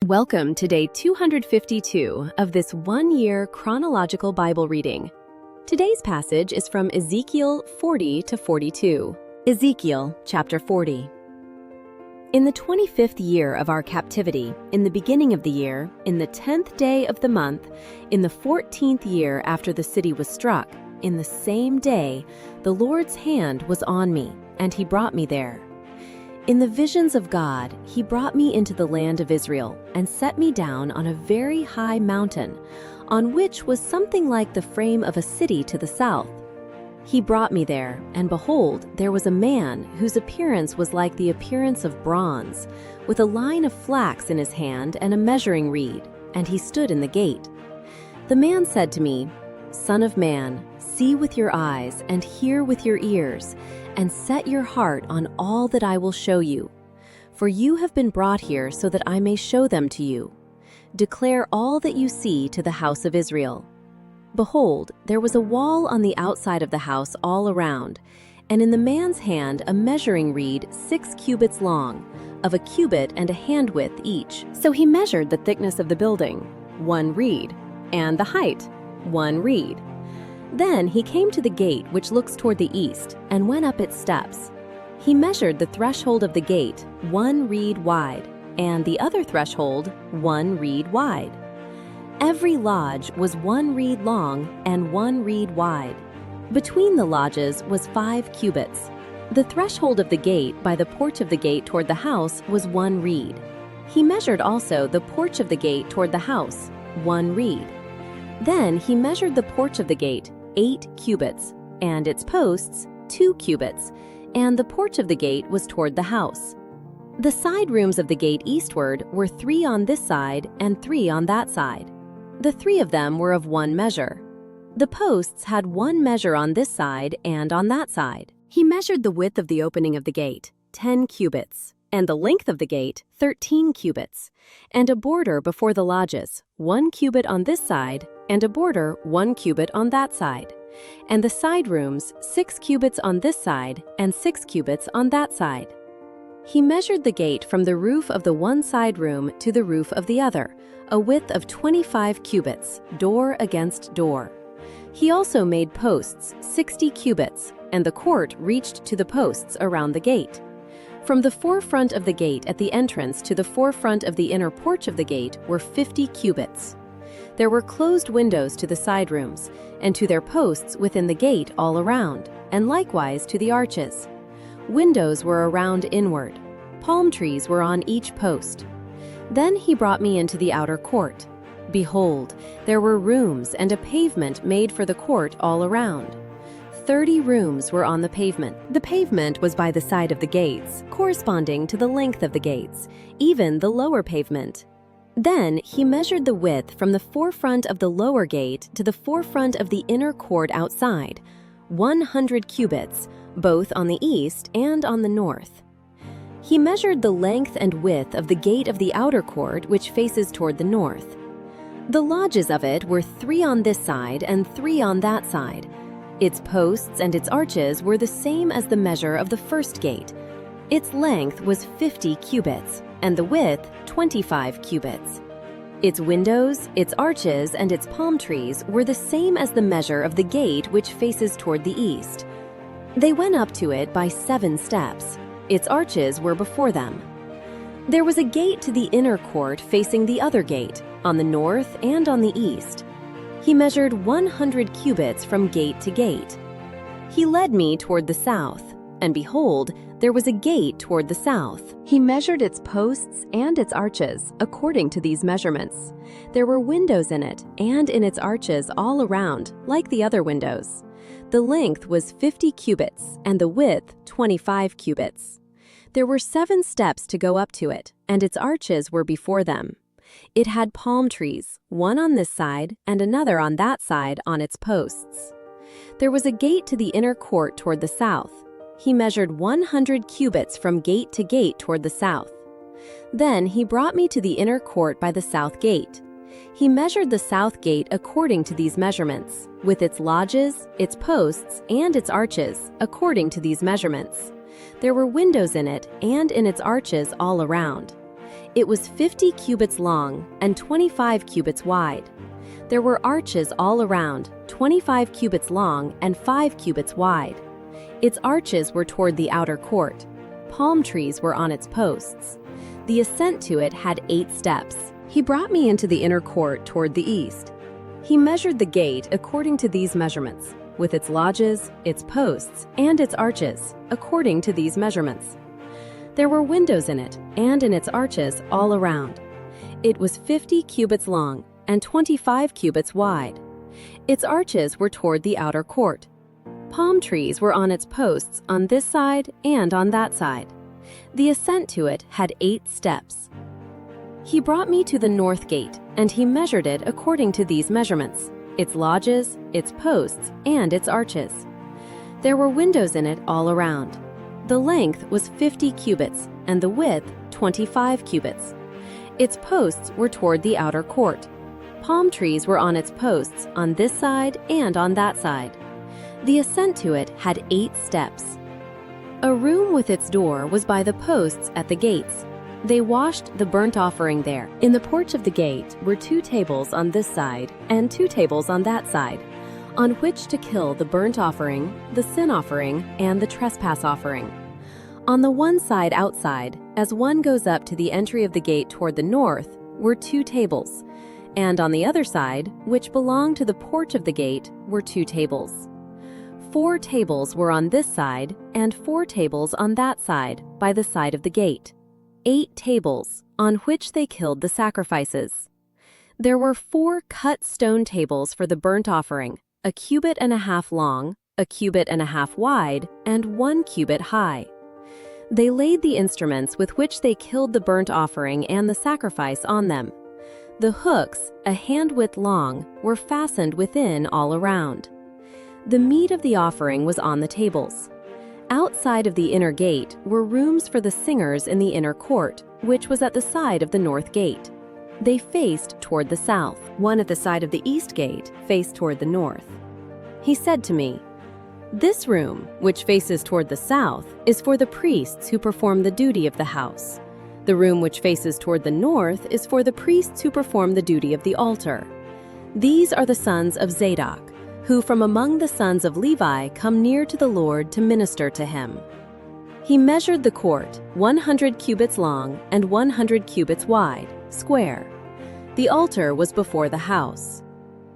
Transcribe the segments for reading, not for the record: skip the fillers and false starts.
Welcome to day 252 of this one-year chronological Bible reading. Today's passage is from Ezekiel 40 to 42. Ezekiel chapter 40. In the 25th year of our captivity, in the beginning of the year, in the 10th day of the month, in the 14th year after the city was struck, in the same day, the Lord's hand was on me, and he brought me there. In the visions of God, he brought me into the land of Israel and set me down on a very high mountain, on which was something like the frame of a city to the south. He brought me there, and behold, there was a man whose appearance was like the appearance of bronze, with a line of flax in his hand and a measuring reed, and he stood in the gate. The man said to me, "Son of man, see with your eyes and hear with your ears, and set your heart on all that I will show you. For you have been brought here so that I may show them to you. Declare all that you see to the house of Israel. Behold, there was a wall on the outside of the house all around, and in the man's hand a measuring reed 6 cubits long, of a cubit and a handwidth each. So he measured the thickness of the building, 1 reed, and the height, 1 reed. Then he came to the gate which looks toward the east, and went up its steps. He measured the threshold of the gate 1 reed wide, and the other threshold 1 reed wide. Every lodge was 1 reed long and 1 reed wide. Between the lodges was 5 cubits. The threshold of the gate by the porch of the gate toward the house was 1 reed. He measured also the porch of the gate toward the house, 1 reed. Then he measured the porch of the gate 8 cubits, and its posts 2 cubits, and the porch of the gate was toward the house. The side rooms of the gate eastward were 3 on this side and 3 on that side. The 3 of them were of 1 measure. The posts had 1 measure on this side and on that side. He measured the width of the opening of the gate, 10 cubits, and the length of the gate, 13 cubits, and a border before the lodges, 1 cubit on this side, and a border 1 cubit on that side, and the side rooms 6 cubits on this side and 6 cubits on that side. He measured the gate from the roof of the one side room to the roof of the other, a width of 25 cubits, door against door. He also made posts 60 cubits, and the court reached to the posts around the gate. From the forefront of the gate at the entrance to the forefront of the inner porch of the gate were 50 cubits. There were closed windows to the side rooms, and to their posts within the gate all around, and likewise to the arches. Windows were around inward. Palm trees were on each post. Then he brought me into the outer court. Behold, there were rooms and a pavement made for the court all around. 30 rooms were on the pavement. The pavement was by the side of the gates, corresponding to the length of the gates, even the lower pavement. Then he measured the width from the forefront of the lower gate to the forefront of the inner court outside, 100 cubits, both on the east and on the north. He measured the length and width of the gate of the outer court which faces toward the north. The lodges of it were 3 on this side and 3 on that side. Its posts and its arches were the same as the measure of the first gate. Its length was 50 cubits, and the width 25 cubits. Its windows, its arches, and its palm trees were the same as the measure of the gate which faces toward the east. They went up to it by 7 steps. Its arches were before them. There was a gate to the inner court facing the other gate, on the north and on the east. He measured 100 cubits from gate to gate. He led me toward the south, and behold, there was a gate toward the south. He measured its posts and its arches according to these measurements. There were windows in it and in its arches all around, like the other windows. The length was 50 cubits and the width 25 cubits. There were 7 steps to go up to it, and its arches were before them. It had palm trees, one on this side and another on that side on its posts. There was a gate to the inner court toward the south. He measured 100 cubits from gate to gate toward the south. Then he brought me to the inner court by the south gate. He measured the south gate according to these measurements, with its lodges, its posts, and its arches, according to these measurements. There were windows in it and in its arches all around. It was 50 cubits long and 25 cubits wide. There were arches all around, 25 cubits long and 5 cubits wide. Its arches were toward the outer court. Palm trees were on its posts. The ascent to it had 8 steps. He brought me into the inner court toward the east. He measured the gate according to these measurements, with its lodges, its posts, and its arches, according to these measurements. There were windows in it, and in its arches all around. It was 50 cubits long and 25 cubits wide. Its arches were toward the outer court. Palm trees were on its posts on this side and on that side. The ascent to it had 8 steps. He brought me to the north gate, and he measured it according to these measurements, its lodges, its posts, and its arches. There were windows in it all around. The length was 50 cubits, and the width 25 cubits. Its posts were toward the outer court. Palm trees were on its posts on this side and on that side. The ascent to it had 8 steps. A room with its door was by the posts at the gates. They washed the burnt offering there. In the porch of the gate were 2 tables on this side and 2 tables on that side, on which to kill the burnt offering, the sin offering, and the trespass offering. On the one side outside, as one goes up to the entry of the gate toward the north, were 2 tables, and on the other side, which belonged to the porch of the gate, were 2 tables. 4 tables were on this side, and 4 tables on that side, by the side of the gate. 8 tables, on which they killed the sacrifices. There were 4 cut stone tables for the burnt offering, 1.5 cubits long, 1.5 cubits wide, and 1 cubit high. They laid the instruments with which they killed the burnt offering and the sacrifice on them. The hooks, a hand-width long, were fastened within all around. The meat of the offering was on the tables. Outside of the inner gate were rooms for the singers in the inner court, which was at the side of the north gate. They faced toward the south. One at the side of the east gate faced toward the north. He said to me, "This room, which faces toward the south, is for the priests who perform the duty of the house. The room which faces toward the north is for the priests who perform the duty of the altar. These are the sons of Zadok, who from among the sons of Levi come near to the Lord to minister to him." He measured the court, 100 cubits long and 100 cubits wide, square. The altar was before the house.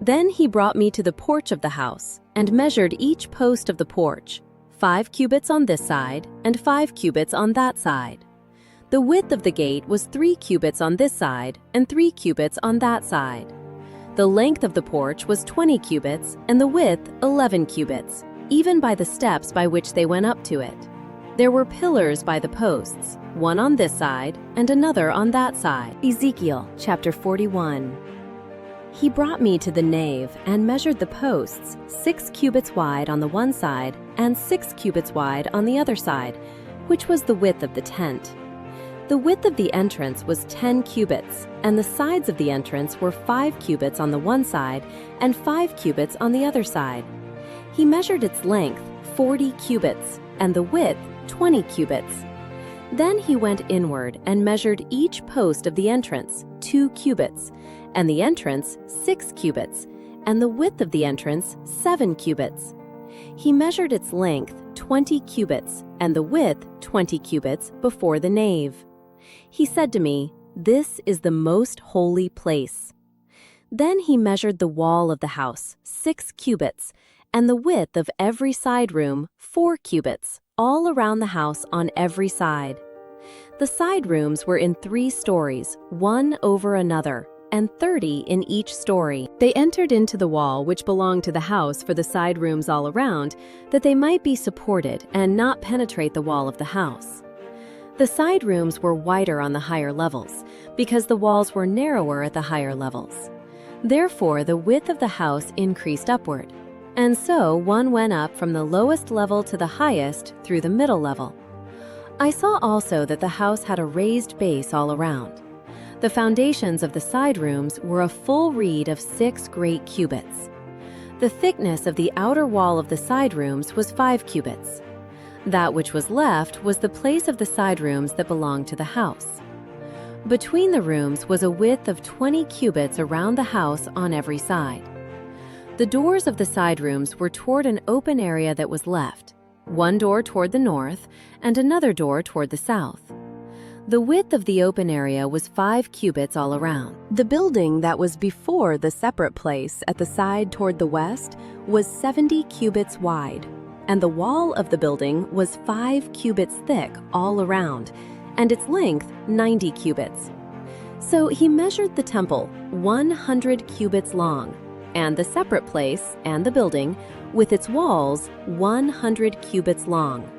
Then he brought me to the porch of the house, and measured each post of the porch, 5 cubits on this side and 5 cubits on that side. The width of the gate was 3 cubits on this side and 3 cubits on that side. The length of the porch was 20 cubits, and the width 11 cubits, even by the steps by which they went up to it. There were pillars by the posts, one on this side and another on that side. Ezekiel chapter 41. He brought me to the nave and measured the posts, 6 cubits wide on the one side and 6 cubits wide on the other side, which was the width of the tent. The width of the entrance was 10 cubits, and the sides of the entrance were 5 cubits on the one side and 5 cubits on the other side. He measured its length, 40 cubits, and the width, 20 cubits. Then he went inward and measured each post of the entrance, 2 cubits, and the entrance, 6 cubits, and the width of the entrance, 7 cubits. He measured its length, 20 cubits, and the width, 20 cubits, before the nave. He said to me, "This is the most holy place." Then he measured the wall of the house, 6 cubits, and the width of every side room, 4 cubits, all around the house on every side. The side rooms were in 3 stories, one over another, and 30 in each story. They entered into the wall which belonged to the house for the side rooms all around, that they might be supported and not penetrate the wall of the house. The side rooms were wider on the higher levels, because the walls were narrower at the higher levels. Therefore, the width of the house increased upward, and so one went up from the lowest level to the highest through the middle level. I saw also that the house had a raised base all around. The foundations of the side rooms were a full reed of 6 great cubits. The thickness of the outer wall of the side rooms was 5 cubits. That which was left was the place of the side rooms that belonged to the house. Between the rooms was a width of 20 cubits around the house on every side. The doors of the side rooms were toward an open area that was left, one door toward the north and another door toward the south. The width of the open area was 5 cubits all around. The building that was before the separate place at the side toward the west was 70 cubits wide, and the wall of the building was 5 cubits thick all around, and its length 90 cubits. So he measured the temple 100 cubits long, and the separate place and the building with its walls 100 cubits long.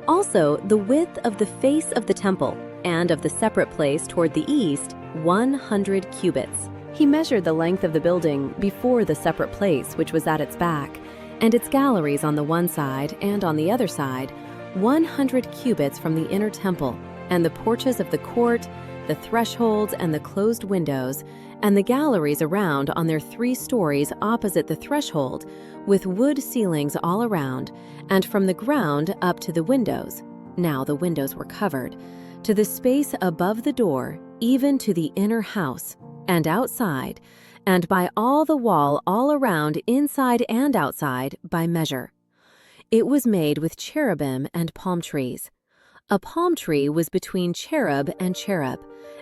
Also, the width of the face of the temple and of the separate place toward the east 100 cubits. He measured the length of the building before the separate place, which was at its back, and its galleries on the one side and on the other side 100 cubits from the inner temple, and the porches of the court, the thresholds and the closed windows, and the galleries around on their 3 stories opposite the threshold, with wood ceilings all around, and from the ground up to the windows. Now the windows were covered, to the space above the door, even to the inner house, and outside, and by all the wall all around, inside and outside, by measure. It was made with cherubim and palm trees. A palm tree was between cherub and cherub,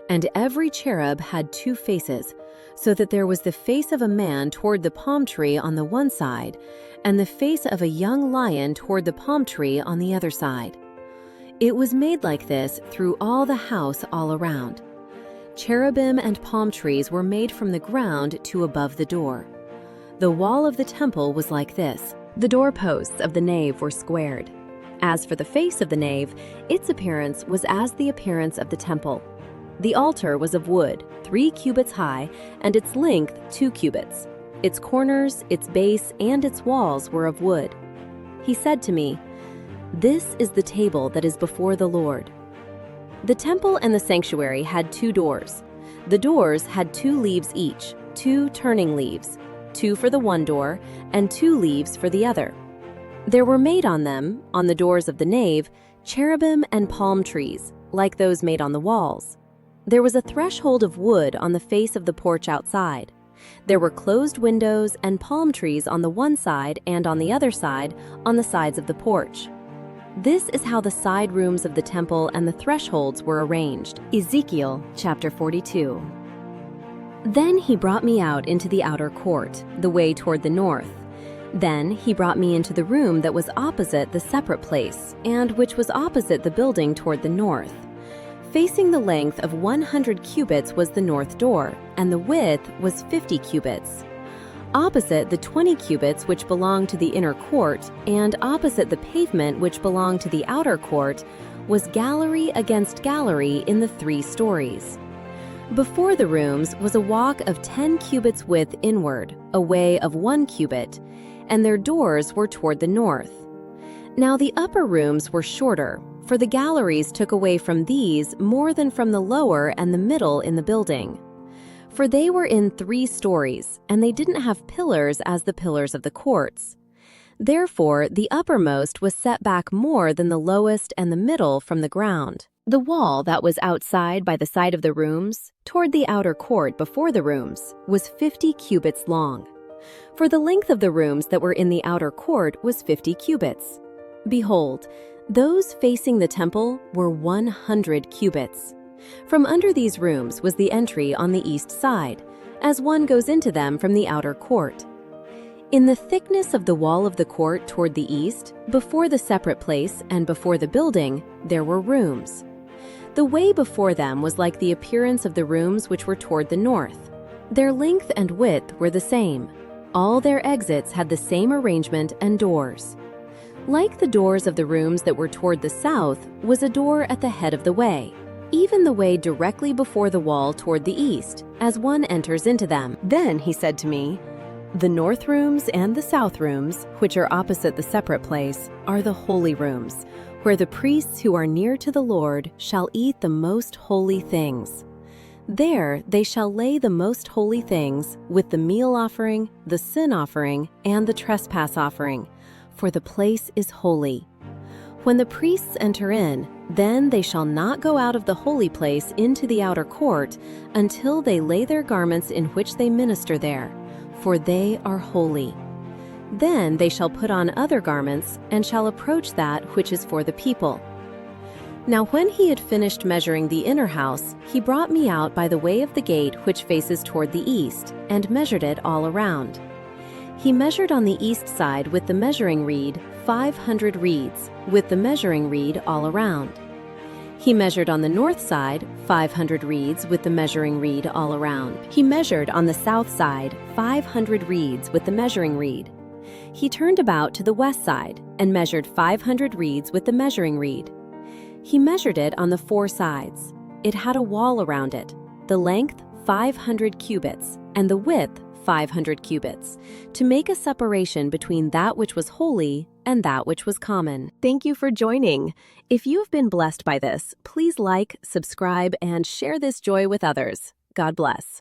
and every cherub had 2 faces, so that there was the face of a man toward the palm tree on the one side, and the face of a young lion toward the palm tree on the other side. It was made like this through all the house all around. Cherubim and palm trees were made from the ground to above the door. The wall of the temple was like this. The doorposts of the nave were squared. As for the face of the nave, its appearance was as the appearance of the temple. The altar was of wood, 3 cubits high, and its length 2 cubits. Its corners, its base, and its walls were of wood. He said to me, "This is the table that is before the Lord." The temple and the sanctuary had 2 doors. The doors had 2 leaves each, 2 turning leaves, 2 for the one door, and 2 leaves for the other. There were made on them, on the doors of the nave, cherubim and palm trees, like those made on the walls. There was a threshold of wood on the face of the porch outside. There were closed windows and palm trees on the one side and on the other side, on the sides of the porch. This is how the side rooms of the temple and the thresholds were arranged. Ezekiel chapter 42. Then he brought me out into the outer court, the way toward the north. Then he brought me into the room that was opposite the separate place, and which was opposite the building toward the north. Facing the length of 100 cubits was the north door, and the width was 50 cubits. Opposite the 20 cubits which belonged to the inner court, and opposite the pavement which belonged to the outer court, was gallery against gallery in the 3 stories. Before the rooms was a walk of 10 cubits width inward, a way of 1 cubit, and their doors were toward the north. Now the upper rooms were shorter, for the galleries took away from these more than from the lower and the middle in the building. For they were in 3 stories, and they didn't have pillars as the pillars of the courts. Therefore the uppermost was set back more than the lowest and the middle from the ground. The wall that was outside by the side of the rooms, toward the outer court before the rooms, was 50 cubits long. For the length of the rooms that were in the outer court was 50 cubits. Behold, those facing the temple were 100 cubits. From under these rooms was the entry on the east side, as one goes into them from the outer court. In the thickness of the wall of the court toward the east, before the separate place and before the building, there were rooms. The way before them was like the appearance of the rooms which were toward the north. Their length and width were the same. All their exits had the same arrangement and doors. Like the doors of the rooms that were toward the south was a door at the head of the way, even the way directly before the wall toward the east, as one enters into them. Then he said to me, "The north rooms and the south rooms, which are opposite the separate place, are the holy rooms, where the priests who are near to the Lord shall eat the most holy things. There they shall lay the most holy things with the meal offering, the sin offering, and the trespass offering, for the place is holy. When the priests enter in, Then they shall not go out of the holy place into the outer court until they lay their garments in which they minister there, for they are holy. Then they shall put on other garments, and shall approach that which is for the people. Now when he had finished measuring the inner house, he brought me out by the way of the gate which faces toward the east, and measured it all around. He measured on the east side with the measuring reed 500 reeds, with the measuring reed all around. He measured on the north side 500 reeds with the measuring reed all around. He measured on the south side 500 reeds with the measuring reed. He turned about to the west side and measured 500 reeds with the measuring reed. He measured it on the four sides. It had a wall around it, the length 500 cubits, and the width 500 cubits, to make a separation between that which was holy and that which was common. Thank you for joining. If you have been blessed by this, please like, subscribe, and share this joy with others. God bless.